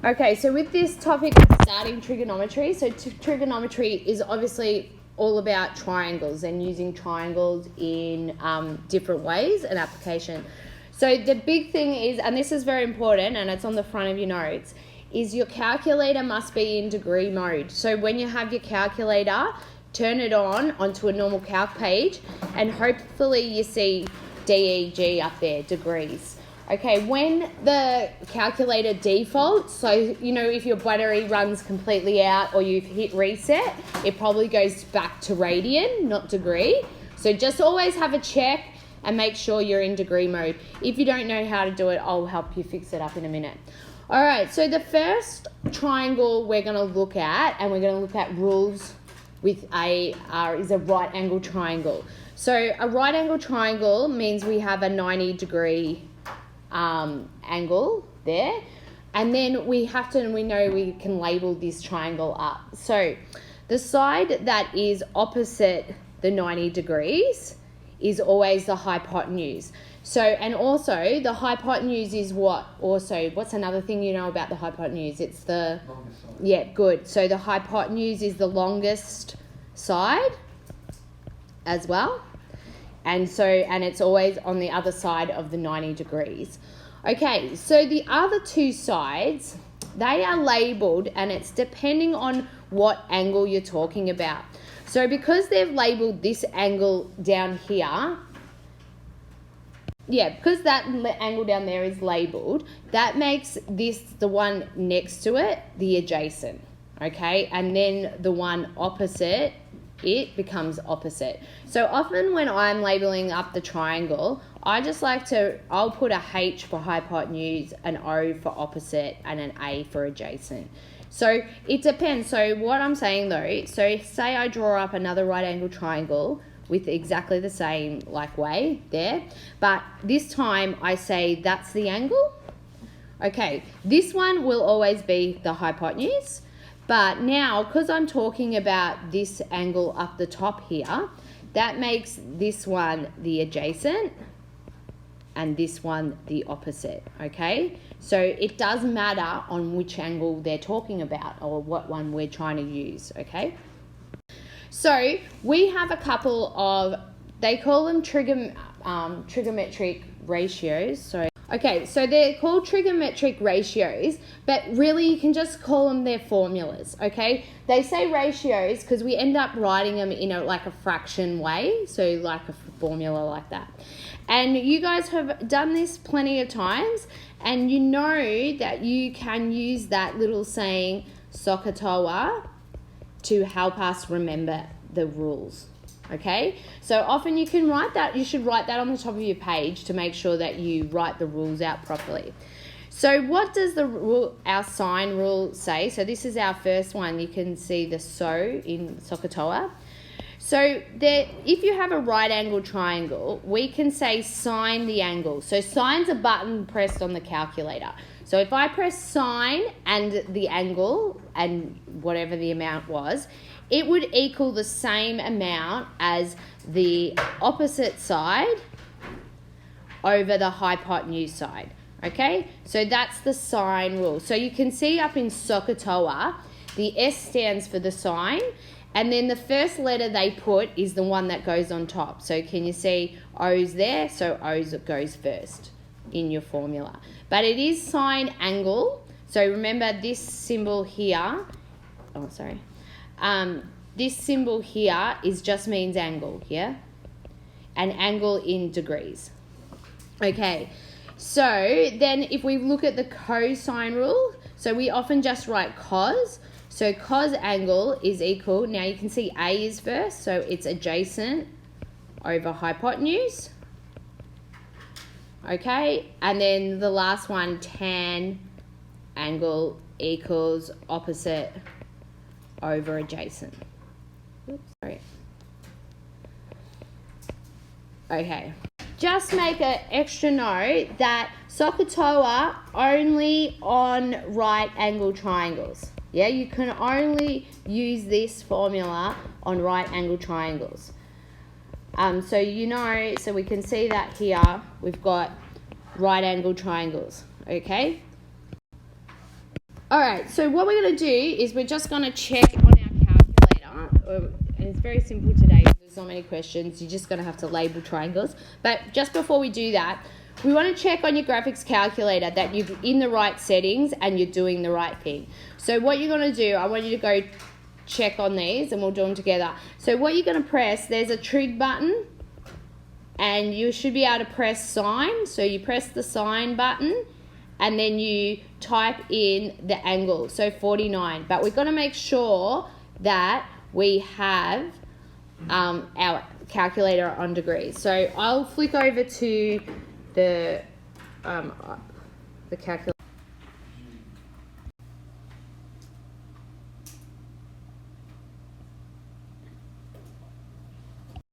Okay, so with this topic of starting trigonometry, so trigonometry is obviously all about triangles and using triangles in different ways and application. So the big thing is, and this is very important and it's on the front of your notes, is your calculator must be in degree mode. So when you have your calculator, turn it on onto a normal calc page and hopefully you see DEG up there, degrees. Okay, when the calculator defaults, so you know if your battery runs completely out or you've hit reset, it probably goes back to radian, not degree. So just always have a check and make sure you're in degree mode. If you don't know how to do it, I'll help you fix it up in a minute. All right, so the first triangle we're going to look at, and we're going to look at rules with is a right angle triangle. So a right angle triangle means we have a 90-degree angle there, and then we know we can label this triangle up. So the side that is opposite the 90 degrees is always the hypotenuse. So, and also the hypotenuse is what's another thing you know about the hypotenuse? It's the longest side. Yeah, good. So the hypotenuse is the longest side as well. And it's always on the other side of the 90 degrees. Okay, so the other two sides, they are labelled, and it's depending on what angle you're talking about. So because they've labelled this angle down here, because that angle down there is labelled, that makes this, the one next to it, the adjacent, okay? And then the one opposite it becomes opposite. So often when I'm labeling up the triangle, I just I'll put a H for hypotenuse, an O for opposite, and an A for adjacent. So it depends. So what I'm saying though, so say I draw up another right angle triangle with exactly the same way there, but this time I say that's the angle. Okay, this one will always be the hypotenuse. But now, because I'm talking about this angle up the top here, that makes this one the adjacent and this one the opposite, okay? So it does matter on which angle they're talking about or what one we're trying to use, okay? So we have a couple of, they call them trigonometric ratios. Okay, so they're called trigonometric ratios, but really you can just call them their formulas, okay? They say ratios because we end up writing them in a fraction way, so like a formula like that. And you guys have done this plenty of times, and you know that you can use that little saying, Sokotoa, to help us remember the rules. Okay, so often you should write that on the top of your page to make sure that you write the rules out properly. So what does our sine rule say? So this is our first one. You can see the so in Sokotoa. So if you have a right angle triangle, we can say sine the angle. So sine's a button pressed on the calculator. So if I press sine and the angle and whatever the amount was, it would equal the same amount as the opposite side over the hypotenuse side, okay? So that's the sine rule. So you can see up in Sokotoa, the S stands for the sine, and then the first letter they put is the one that goes on top. So can you see O's there? So O's goes first in your formula. But it is sine angle. So remember this symbol here. Oh, sorry. This symbol here just means angle here, and angle in degrees. Okay, so then if we look at the cosine rule, so we often just write cos. So cos angle is equal, now you can see A is first, so it's adjacent over hypotenuse. Okay, and then the last one, tan angle equals opposite over adjacent. Oops, sorry. Okay. Just make an extra note that Sokotoa only on right angle triangles. Yeah, you can only use this formula on right angle triangles. So we can see that here we've got right angle triangles. Okay. All right, so what we're going to do is we're just going to check on our calculator. And it's very simple today. There's not many questions. You're just going to have to label triangles. But just before we do that, we want to check on your graphics calculator that you're in the right settings and you're doing the right thing. So what you're going to do, I want you to go check on these and we'll do them together. So what you're going to press, there's a trig button and you should be able to press sign. So you press the sign button and then you type in the angle, so 49. But we've got to make sure that we have our calculator on degrees. So I'll flick over to the calculator.